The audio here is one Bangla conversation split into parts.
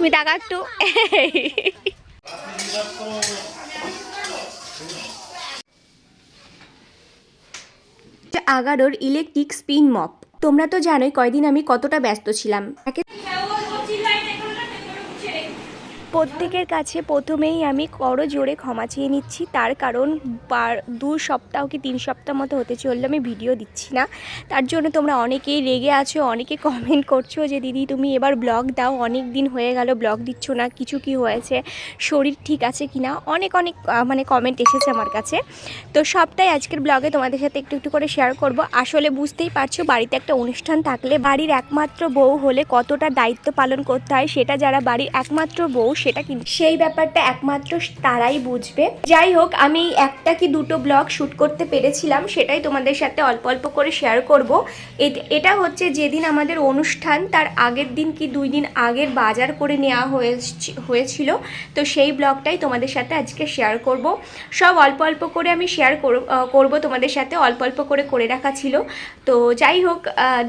তুমি টাকা একটু আগারোর ইলেকট্রিক স্পিন মপ। তোমরা তো জানোই কয়দিন আমি কতটা ব্যস্ত ছিলাম। প্রত্যেকের কাছে প্রথমেই আমি জোরে ক্ষমা চেয়ে নিচ্ছি, তার কারণ 2 সপ্তাহ কি 3 সপ্তাহ মতো হতে চললো আমি ভিডিও দিচ্ছি না। তার জন্য তোমরা অনেকেই রেগে আছো, অনেকে কমেন্ট করছো যে দিদি তুমি এবার ব্লগ দাও, অনেক দিন হয়ে গেল ব্লগ দিচ্ছ না, কিছু কি হয়েছে, শরীর ঠিক আছে কি না, অনেক মানে কমেন্ট এসেছে আমার কাছে। তো সবটাই আজকের ব্লগে তোমাদের সাথে একটু একটু করে শেয়ার করব। আসলে বুঝতেই পারছো বাড়িতে একটা অনুষ্ঠান থাকলে বাড়ির একমাত্র বউ হলে কতটা দায়িত্ব পালন করতে হয়, সেটা যারা বাড়ির একমাত্র বউ সেটা কিন্তু সেই ব্যাপারটা একমাত্র তারাই বুঝবে। যাই হোক, আমি একটা কি দুটো ব্লগ শ্যুট করতে পেরেছিলাম, সেটাই তোমাদের সাথে অল্প অল্প করে শেয়ার করব। এটা হচ্ছে যেদিন আমাদের অনুষ্ঠান তার আগের দিন কি 2 দিন আগের বাজার করে নেওয়া হয়েছিল। তো সেই ব্লগটাই তোমাদের সাথে আজকে শেয়ার করব। সব অল্প অল্প করে আমি শেয়ার করব তোমাদের সাথে, অল্প অল্প করে রাখা ছিল। তো যাই হোক,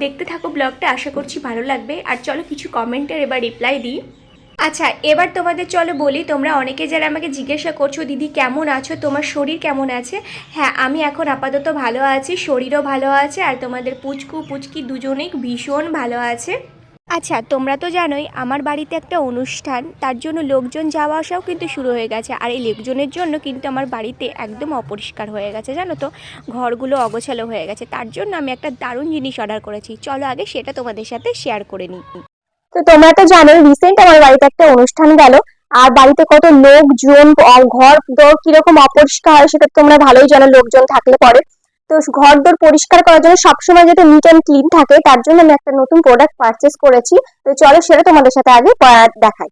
দেখতে থাকো ব্লগটা, আশা করছি ভালো লাগবে। আর চলো কিছু কমেন্টের এবার রিপ্লাই দিই। আচ্ছা, এবার তোমাদের চলো বলি, তোমরা অনেকে যারা আমাকে জিজ্ঞাসা করছো দিদি কেমন আছো, তোমার শরীর কেমন আছে। হ্যাঁ, আমি এখন আপাতত ভালো আছি, শরীরও ভালো আছে, আর তোমাদের পুচকি দুজনেই ভীষণ ভালো আছে। আচ্ছা, তোমরা তো জানোই আমার বাড়িতে একটা অনুষ্ঠান, তার জন্য লোকজন যাওয়া আসাও কিন্তু শুরু হয়ে গেছে। আর এই লোকজনের জন্য কিন্তু আমার বাড়িতে একদম অপরিষ্কার হয়ে গেছে, জানো তো, ঘরগুলো অগোছালো হয়ে গেছে। তার জন্য আমি একটা দারুণ জিনিস অর্ডার করেছি, চলো আগে সেটা তোমাদের সাথে শেয়ার করে নিই। তো তোমরা তো জানোই রিসেন্ট আমার বাড়িতে একটা অনুষ্ঠান গেল, আর বাড়িতে কত লোকজন, ঘর দর কিরকম অপরিষ্কার হয় সেটা তোমরা ভালোই জানো লোকজন থাকলে পরে। তো ঘর দর পরিষ্কার করার জন্য সবসময় যাতে নিট অ্যান্ড ক্লিন থাকে, তার জন্য আমি একটা নতুন প্রোডাক্ট পারচেস করেছি। তো চলো সেটা তোমাদের সাথে আগে দেখাই।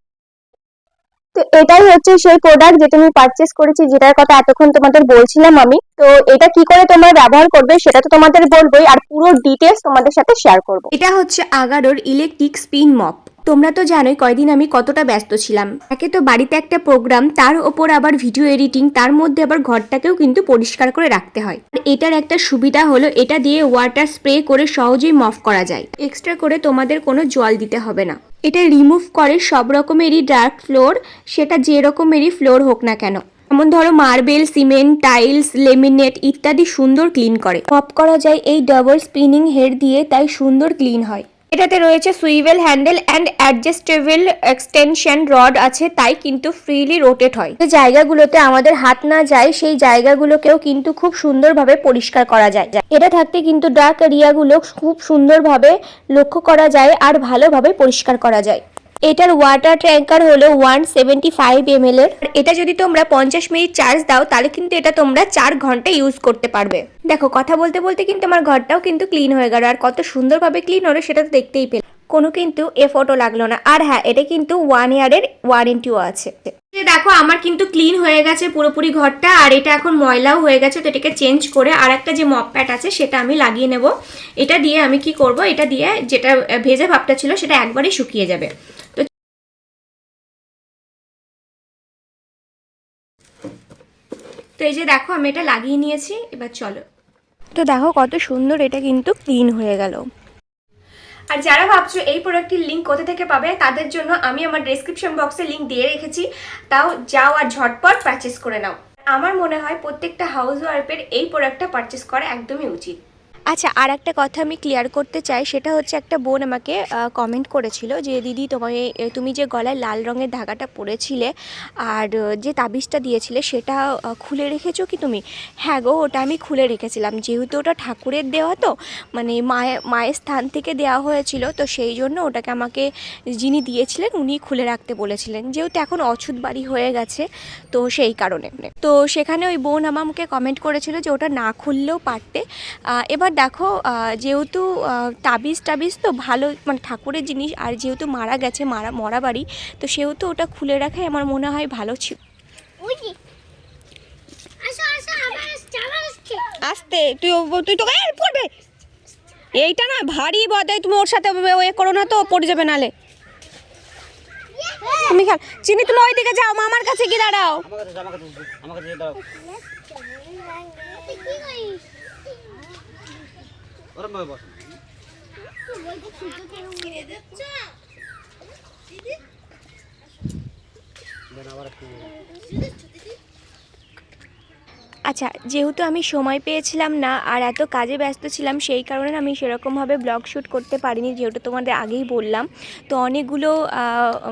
তো এটাই হচ্ছে সেই প্রোডাক্ট যেটা আমি পারচেস করেছি, যেটার কথা এতক্ষণ তোমাদের বলছিলাম আমি। তো এটা কি করে তোমরা ব্যবহার করবে সেটা তো তোমাদের বলবোই, আর পুরো ডিটেলস তোমাদের সাথে শেয়ার করব। এটা হচ্ছে আগারোর ইলেকট্রিক স্পিন মপ। তোমরা তো জানোই কয়দিন আমি কতটা ব্যস্ত ছিলাম। একে তো বাড়িতে একটা প্রোগ্রাম, তার ওপর আবার ভিডিও এডিটিং, তার মধ্যে আবার ঘরটাকেও কিন্তু পরিষ্কার করে রাখতে হয়। এটার একটা সুবিধা হলো এটা দিয়ে ওয়াটার স্প্রে করে সহজেই মফ করা যায়, এক্সট্রা করে তোমাদের কোনো জল দিতে হবে না। এটা রিমুভ করে সব রকমেরই ডার্ক ফ্লোর, সেটা যে রকমেরই ফ্লোর হোক না কেন, যেমন ধরো মার্বেল, সিমেন্ট, টাইলস, লেমিনেট ইত্যাদি সুন্দর ক্লিন করে। মপ করা যায় এই ডাবল স্পিনিং হেড দিয়ে, তাই সুন্দর ক্লিন হয়। এটাতে রয়েছে swivel handle and adjustable extension rod আছে, তাই কিন্তু ফ্রিলি রোটেট হয়। যে জায়গাগুলোতে আমাদের হাত না যায় সেই জায়গাগুলোকেও কিন্তু খুব সুন্দরভাবে পরিষ্কার করা যায়। এটা থাকতে কিন্তু ডার্ক এরিয়াগুলো খুব সুন্দরভাবে লক্ষ্য করা যায় আর ভালোভাবে পরিষ্কার করা যায়। এটার ওয়াটার ট্যাঙ্কার হলো 175 ml এর। এটা যদি তোমরা 50 মিনিট চার্জ দাও তাহলে কিন্তু এটা তোমরা 4 ঘন্টা ইউজ করতে পারবে। দেখো, কথা বলতে বলতে কিন্তু আমার ঘরটাও কিন্তু ক্লিন হয়ে গেল, আর কত সুন্দরভাবে ক্লিন হলো সেটা তো দেখতেই পেলে, কোনো কিন্তু এফোর্টও লাগলো না। আর হ্যাঁ, এটা কিন্তু 1 ইয়ারের ওয়ারেন্টিও আছে। দেখো, আমার কিন্তু ক্লিন হয়ে গেছে পুরোপুরি ঘরটা, আর এটা এখন ময়লাও হয়ে গেছে। তো এটাকে চেঞ্জ করে আর একটা যে মপ প্যাড আছে সেটা আমি লাগিয়ে নেব। এটা দিয়ে আমি কি করব, এটা দিয়ে যেটা ভেজা ভাবটা ছিল সেটা একবারেই শুকিয়ে যাবে। তো এই যে দেখো, আমি এটা লাগিয়ে নিয়েছি, এবার চলো। তো দেখো কত সুন্দর এটা কিন্তু ক্লিন হয়ে গেল। আর যারা ভাবছো এই প্রোডাক্টটির লিঙ্ক কোথা থেকে পাবে, তাদের জন্য আমি আমার ডেসক্রিপশন বক্সে লিঙ্ক দিয়ে রেখেছি, তাও যাও আর ঝটপট পারচেস করে নাও। আমার মনে হয় প্রত্যেকটা হাউস ওয়াইফের এই প্রোডাক্টটা পারচেস করা একদমই উচিত। আচ্ছা, আর একটা কথা আমি ক্লিয়ার করতে চাই, সেটা হচ্ছে একটা বোন আমাকে কমেন্ট করেছিল যে দিদি তুমি যে গলায় লাল রঙের ধাগাটা পরেছিলে আর যে তাবিজটা দিয়েছিলে সেটা খুলে রেখেছো কি তুমি? হ্যাঁ গো, ওটা আমি খুলে রেখেছিলাম, যেহেতু ওটা ঠাকুরের দেওয়া, তো মানে মায়ের স্থান থেকে দেওয়া হয়েছিল, তো সেই জন্য ওটাকে আমাকে যিনি দিয়েছিলেন উনি খুলে রাখতে বলেছিলেন, যেহেতু এখন অছুত বাড়ি হয়ে গেছে, তো সেই কারণে। তো সেখানে ওই বোন আমাকে কমেন্ট করেছিল যে ওটা না খুললেও পারতে। এবার দেখো, যেহেতু তাবিজ তো ভালো, মানে ঠাকুরের জিনিস, আর যেহেতু মারা গেছে, মরা বাড়ি, তো সেহেতু ওটা খুলে রাখাই আমার মনে হয় ভালো ছিল। আস্তে, তুই তো পড়বে, এইটা না ভারী বদাই, তুমি ওর সাথে ওয়ে করো না তো, পড়ে যাবে নালে। তুমি খেল চিনি, তুমি ওই দিকে যাও, মামার কাছে গিয়ে দাঁড়াও। আচ্ছা, যেহেতু আমি সময় পেয়েছিলাম না আর এত কাজে ব্যস্ত ছিলাম, সেই কারণে আমি সেরকমভাবে ব্লগ শ্যুট করতে পারিনি, যেহেতু তোমাদের আগেই বললাম। তো অনেকগুলো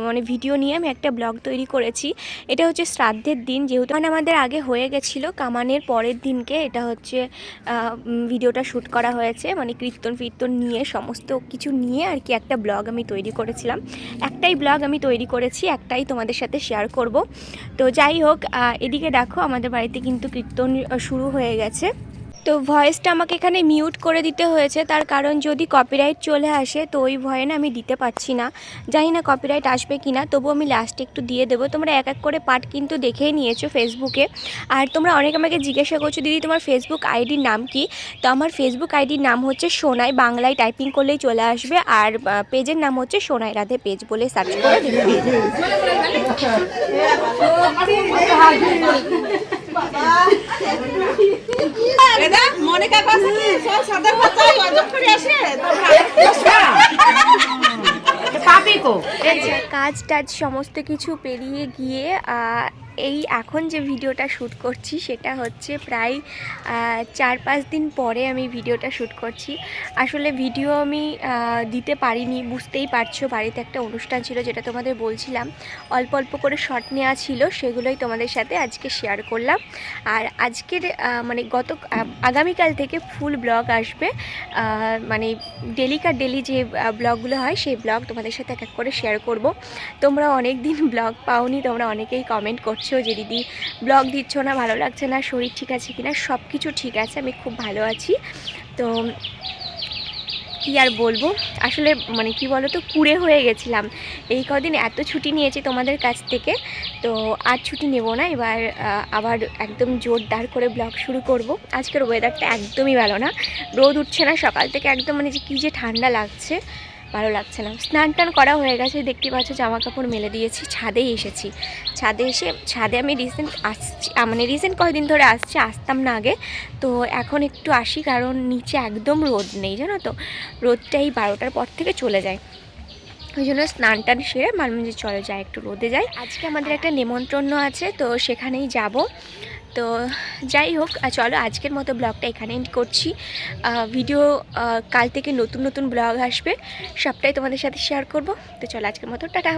মানে ভিডিও নিয়ে আমি একটা ব্লগ তৈরি করেছি। এটা হচ্ছে শ্রাদ্ধের দিন, যেহেতু মানে আমাদের আগে হয়ে গেছিলো কামানের পরের দিনকে এটা হচ্ছে ভিডিওটা শ্যুট করা হয়েছে, মানে কীর্তন ফীর্তন নিয়ে সমস্ত কিছু নিয়ে আর কি একটা ব্লগ আমি তৈরি করেছিলাম। একটাই ব্লগ আমি তৈরি করেছি, একটাই তোমাদের সাথে শেয়ার করব। তো যাই হোক, এদিকে দেখো আমাদের বাড়িতে কিন্তু কীর্তন শুরু হয়ে গেছে। তো ভয়েসটা আমাকে এখানে মিউট করে দিতে হয়েছে, তার কারণ যদি কপিরাইট চলে আসে তো ওই ভয়ে না আমি দিতে পারছি না। জানি না কপিরাইট আসবে কি না, তবু আমি লাস্টে একটু দিয়ে দেবো। তোমরা এক এক করে পার্ট কিন্তু দেখেই নিয়েছো ফেসবুকে। আর তোমরা অনেক আমাকে জিজ্ঞাসা করছো, দিদি তোমার ফেসবুক আইডির নাম কি? তো আমার ফেসবুক আইডির নাম হচ্ছে সোনাই, বাংলায় টাইপিং করলেই চলে আসবে। আর পেজের নাম হচ্ছে সোনাই রাধে পেজ বলে সার্চ করে দেবে। কাজ টাজ সমস্ত কিছু পেরিয়ে গিয়ে এই এখন যে ভিডিওটা শ্যুট করছি সেটা হচ্ছে প্রায় 4-5 দিন পরে আমি ভিডিওটা শ্যুট করছি। আসলে ভিডিও আমি দিতে পারিনি, বুঝতেই পারছো, বাড়িতে একটা অনুষ্ঠান ছিল যেটা তোমাদের বলছিলাম, অল্প অল্প করে শর্ট নেওয়া ছিল, সেগুলোই তোমাদের সাথে আজকে শেয়ার করলাম। আর আজকের মানে আগামীকাল থেকে ফুল ব্লগ আসবে, মানে ডেলিকার ডেলি যে ব্লগগুলো হয় সেই ব্লগ তোমাদের সাথে এক এক করে শেয়ার করব। তোমরা অনেক দিন ব্লগ পাওনি, তোমরা অনেকেই কমেন্ট করছো যে দিদি ব্লগ দিচ্ছ না, ভালো লাগছে না, শরীর ঠিক আছে কিনা? সব কিছু ঠিক আছে, আমি খুব ভালো আছি। তো কি আর বলবো, আসলে মানে কি বলো তো, কুড়ে হয়ে গেছিলাম। এই কদিন এত ছুটি নিয়েছি তোমাদের কাছ থেকে, তো আর ছুটি নেব না, এবার আবার একদম জোরদার করে ব্লগ শুরু করব। আজকের ওয়েদারটা একদমই ভালো না, রোদ উঠছে না সকাল থেকে, একদম মানে যে কী যে ঠান্ডা লাগছে, ভালো লাগছে না। স্নান টান করা হয়ে গেছে, দেখতে পাচ্ছ জামা কাপড় মেলে দিয়েছি, ছাদেই এসেছি। ছাদে আমি রিসেন্ট আসছি, মানে রিসেন্ট কয়েকদিন ধরে আসতাম না আগে, তো এখন একটু আসি, কারণ নিচে একদম রোদ নেই জানো তো, রোদটাই 12টার পর থেকে চলে যায়। ওই জন্য স্নান টান সেরে মাঝে চলে যায়, একটু রোদে যাই। আজকে আমাদের একটা নেমন্ত্রণ আছে, তো সেখানেই যাব। তো যাই হোক, চলো আজকের মতো ব্লগটা এখানে এন্ড করছি। ভিডিও কাল থেকে নতুন নতুন ব্লগ আসবে, সবটাই তোমাদের সাথে শেয়ার করব। তো চলো আজকের মতো টাটা।